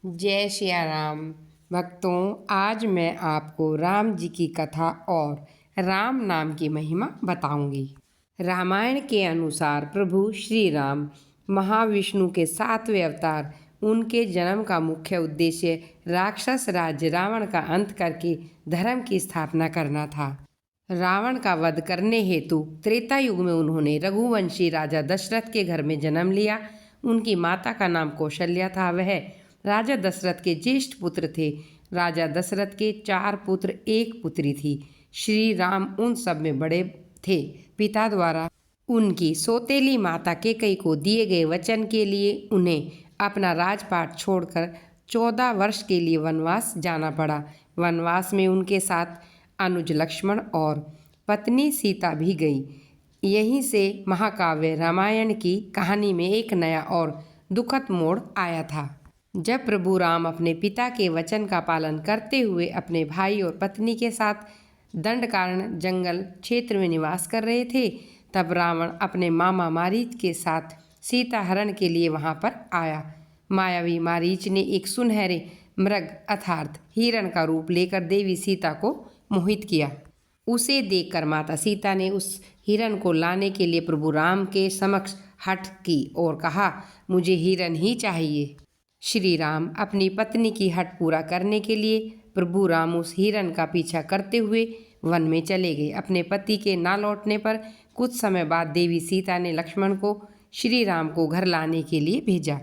जय सिया राम। भक्तों, आज मैं आपको राम जी की कथा और राम नाम की महिमा बताऊंगी। रामायण के अनुसार प्रभु श्री राम महाविष्णु के 7वें अवतार। उनके जन्म का मुख्य उद्देश्य राक्षस राज्य रावण का अंत करके धर्म की स्थापना करना था। रावण का वध करने हेतु त्रेता युग में उन्होंने रघुवंशी राजा दशरथ के घर में जन्म लिया। उनकी माता का नाम कौशल्या था। वह राजा दशरथ के ज्येष्ठ पुत्र थे। राजा दशरथ के 4 पुत्र, 1 पुत्री थी। श्री राम उन सब में बड़े थे। पिता द्वारा उनकी सौतेली माता कैकेयी को दिए गए वचन के लिए उन्हें अपना राजपाट छोड़कर 14 वर्ष के लिए वनवास जाना पड़ा। वनवास में उनके साथ अनुज लक्ष्मण और पत्नी सीता भी गई। यहीं से महाकाव्य रामायण की कहानी में एक नया और दुखद मोड़ आया था। जब प्रभु राम अपने पिता के वचन का पालन करते हुए अपने भाई और पत्नी के साथ दंडकारण्य जंगल क्षेत्र में निवास कर रहे थे, तब रावण अपने मामा मारीच के साथ सीता हरण के लिए वहां पर आया। मायावी मारीच ने एक सुनहरे मृग अर्थात हिरण का रूप लेकर देवी सीता को मोहित किया। उसे देखकर माता सीता ने उस हिरण को लाने के लिए प्रभु राम के समक्ष हठ की और कहा, मुझे हिरण ही चाहिए। श्री राम अपनी पत्नी की हठ पूरा करने के लिए प्रभु राम उस हिरण का पीछा करते हुए वन में चले गए। अपने पति के ना लौटने पर कुछ समय बाद देवी सीता ने लक्ष्मण को श्री राम को घर लाने के लिए भेजा।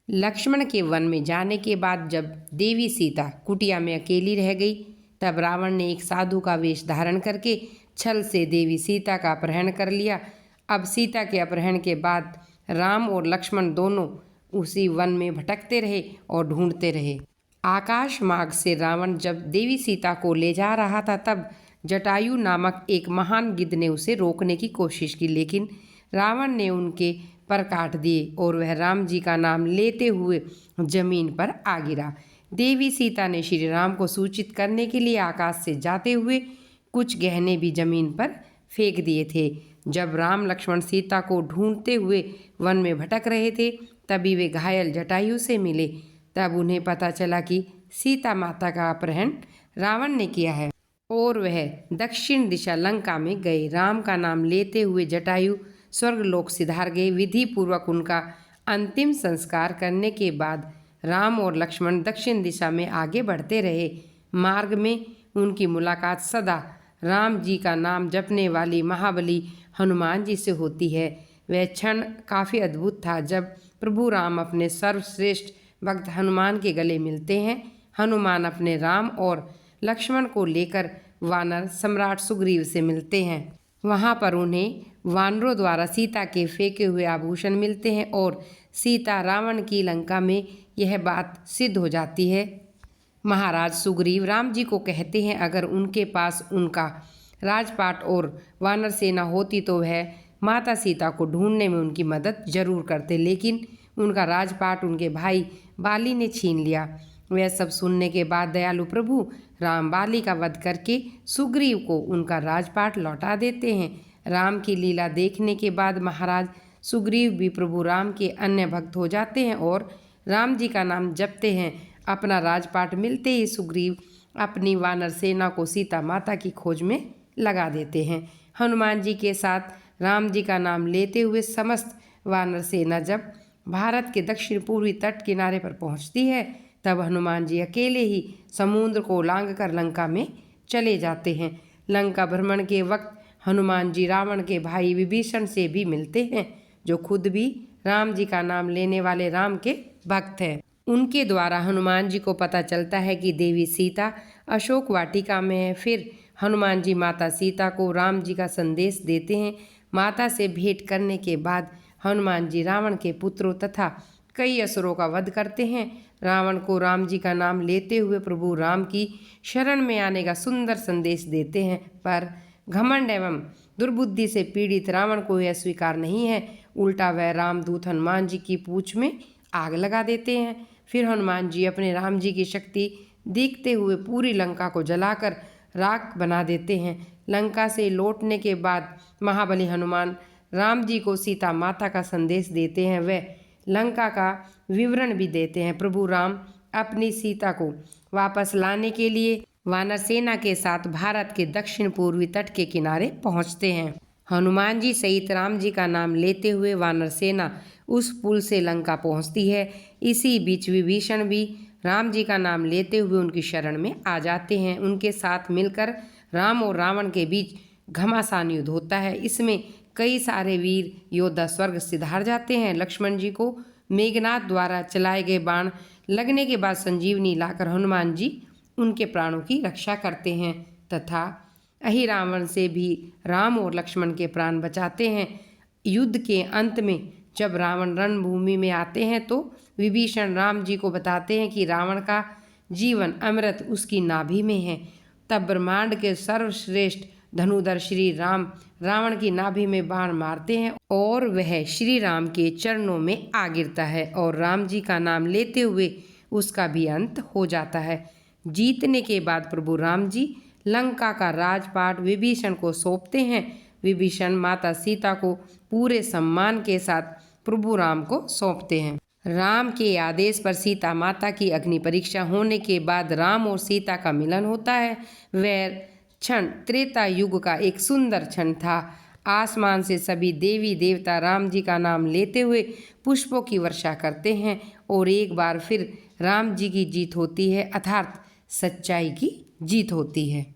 लक्ष्मण के वन में जाने के बाद जब देवी सीता कुटिया में अकेली रह गई, तब रावण ने एक साधु का वेश धारण करके छल से देवी सीता का अपहरण कर लिया। अब सीता के अपहरण के बाद राम और लक्ष्मण दोनों उसी वन में भटकते रहे और ढूंढते रहे। आकाश मार्ग से रावण जब देवी सीता को ले जा रहा था, तब जटायु नामक एक महान गिद्ध ने उसे रोकने की कोशिश की, लेकिन रावण ने उनके पर काट दिए और वह राम जी का नाम लेते हुए जमीन पर आ गिरा। देवी सीता ने श्री राम को सूचित करने के लिए आकाश से जाते हुए कुछ गहने भी जमीन पर फेंक दिए थे। जब राम लक्ष्मण सीता को ढूंढते हुए वन में भटक रहे थे, तभी वे घायल जटायु से मिले। तब उन्हें पता चला कि सीता माता का अपहरण रावण ने किया है और वह दक्षिण दिशा लंका में गए। राम का नाम लेते हुए जटायु स्वर्गलोक सिधार गए। विधि पूर्वक उनका अंतिम संस्कार करने के बाद राम और लक्ष्मण दक्षिण दिशा में आगे बढ़ते रहे। मार्ग में उनकी मुलाकात सदा राम जी का नाम जपने वाली महाबली हनुमान जी से होती है। वह क्षण काफ़ी अद्भुत था जब प्रभु राम अपने सर्वश्रेष्ठ भक्त हनुमान के गले मिलते हैं। हनुमान अपने राम और लक्ष्मण को लेकर वानर सम्राट सुग्रीव से मिलते हैं। वहाँ पर उन्हें वानरों द्वारा सीता के फेंके हुए आभूषण मिलते हैं और सीता रावण की लंका में यह बात सिद्ध हो जाती है। महाराज सुग्रीव राम जी को कहते हैं, अगर उनके पास उनका राजपाट और वानर सेना होती तो वह माता सीता को ढूंढने में उनकी मदद जरूर करते, लेकिन उनका राजपाट उनके भाई बाली ने छीन लिया। वह सब सुनने के बाद दयालु प्रभु राम बाली का वध करके सुग्रीव को उनका राजपाट लौटा देते हैं। राम की लीला देखने के बाद महाराज सुग्रीव भी प्रभु राम के अन्य भक्त हो जाते हैं और राम जी का नाम जपते हैं। अपना राजपाट मिलते ही सुग्रीव अपनी वानर सेना को सीता माता की खोज में लगा देते हैं। हनुमान जी के साथ राम जी का नाम लेते हुए समस्त वानर सेना जब भारत के दक्षिण पूर्वी तट किनारे पर पहुंचती है, तब हनुमान जी अकेले ही समुद्र को लांघ कर लंका में चले जाते हैं। लंका भ्रमण के वक्त हनुमान जी रावण के भाई विभीषण से भी मिलते हैं, जो खुद भी राम जी का नाम लेने वाले राम के भक्त हैं। उनके द्वारा हनुमान जी को पता चलता है कि देवी सीता अशोक वाटिका में है। फिर हनुमान जी माता सीता को राम जी का संदेश देते हैं। माता से भेंट करने के बाद हनुमान जी रावण के पुत्रों तथा कई असुरों का वध करते हैं। रावण को राम जी का नाम लेते हुए प्रभु राम की शरण में आने का सुंदर संदेश देते हैं, पर घमंड एवं दुर्बुद्धि से पीड़ित रावण को यह स्वीकार नहीं है। उल्टा वह रामदूत हनुमान जी की पूंछ में आग लगा देते हैं। फिर हनुमान जी अपने राम जी की शक्ति देखते हुए पूरी लंका को जलाकर राख बना देते हैं। लंका से लौटने के बाद महाबली हनुमान राम जी को सीता माता का संदेश देते हैं। वह लंका का विवरण भी देते हैं। प्रभु राम अपनी सीता को वापस लाने के लिए वानर सेना के साथ भारत के दक्षिण पूर्वी तट के किनारे पहुंचते हैं। हनुमान जी सहित राम जी का नाम लेते हुए वानर सेना उस पुल से लंका पहुंचती है। इसी बीच विभीषण भी राम जी का नाम लेते हुए उनकी शरण में आ जाते हैं। उनके साथ मिलकर राम और रावण के बीच घमासान युद्ध होता है। इसमें कई सारे वीर योद्धा स्वर्ग सिधार जाते हैं। लक्ष्मण जी को मेघनाथ द्वारा चलाए गए बाण लगने के बाद संजीवनी लाकर हनुमान जी उनके प्राणों की रक्षा करते हैं तथा अहिरावण से भी राम और लक्ष्मण के प्राण बचाते हैं। युद्ध के अंत में जब रावण रणभूमि में आते हैं तो विभीषण राम जी को बताते हैं कि रावण का जीवन अमृत उसकी नाभि में है। तब ब्रह्मांड के सर्वश्रेष्ठ धनुधर श्री राम रावण की नाभि में बाण मारते हैं और वह श्री राम के चरणों में आ गिरता है और राम जी का नाम लेते हुए उसका भी अंत हो जाता है। जीतने के बाद प्रभु राम जी लंका का राजपाट विभीषण को सौंपते हैं। विभीषण माता सीता को पूरे सम्मान के साथ प्रभु राम को सौंपते हैं। राम के आदेश पर सीता माता की अग्नि परीक्षा होने के बाद राम और सीता का मिलन होता है। वह क्षण त्रेता युग का एक सुंदर क्षण था। आसमान से सभी देवी देवता राम जी का नाम लेते हुए पुष्पों की वर्षा करते हैं और एक बार फिर राम जी की जीत होती है, अर्थात सच्चाई की जीत होती है।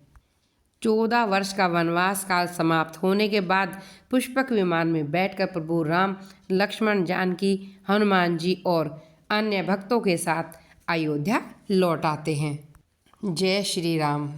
14 वर्ष का वनवास काल समाप्त होने के बाद पुष्पक विमान में बैठकर प्रभु राम लक्ष्मण जानकी हनुमान जी और अन्य भक्तों के साथ अयोध्या लौट आते हैं। जय श्री राम।